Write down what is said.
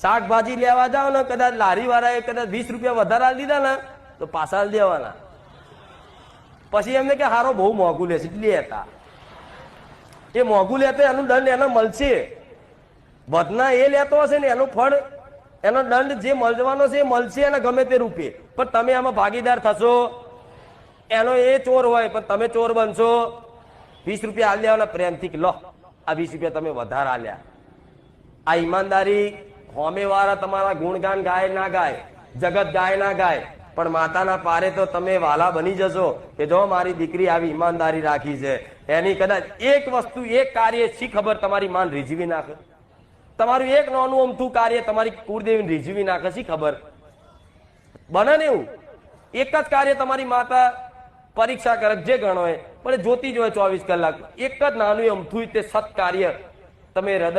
શાકભાજી લેવા જાવ ને કદાચ લારી વાળાએ કદાચ 20 રૂપિયા વધારે આલી દીધા ને તો પાછા આલી દેવાના. પછી એમને કે હારો બહુ મોંઘું લેશે લેતા. એ મોંઘું લેતો એનું દંડ એને મળશે. વધના એ લેતો હશે ને એનું ફળ એનો દંડ જે મળવાનો છે એ મળશે એને ગમે તે રૂપે. પણ તમે આમાં ભાગીદાર થશો. એનો એ ચોર હોય પણ તમે ચોર બનશો. 20 રૂપિયા આલી દેવાના પ્રેમથી લો આ 20 રૂપિયા તમે વધારે આલ્યા. આ ઈમાનદારી હોમે વાળા તમારા ગુણગાન ગાય ના ગાય, જગત ગાય ના ગાય, પણ માતાના પારે તો તમે વાલા બની જશો કે જો મારી દીકરી આવી ઈમાનદારી રાખી છે. એની કદાચ એક વસ્તુ એક કાર્ય શી ખબર તમારી માન રીઝવી નાખે. તમારું એક નાનું અમથું કાર્ય તમારી કુળદેવીને રીઝવી નાખે શી ખબર. બને ને એવું એક જ કાર્ય તમારી માતા પરીક્ષા કરે જે ગણો હોય પણ જોતી જ હોય 24 કલાક. એક જ નાનું અમથું તે સત્કાર્ય તમે હૃદય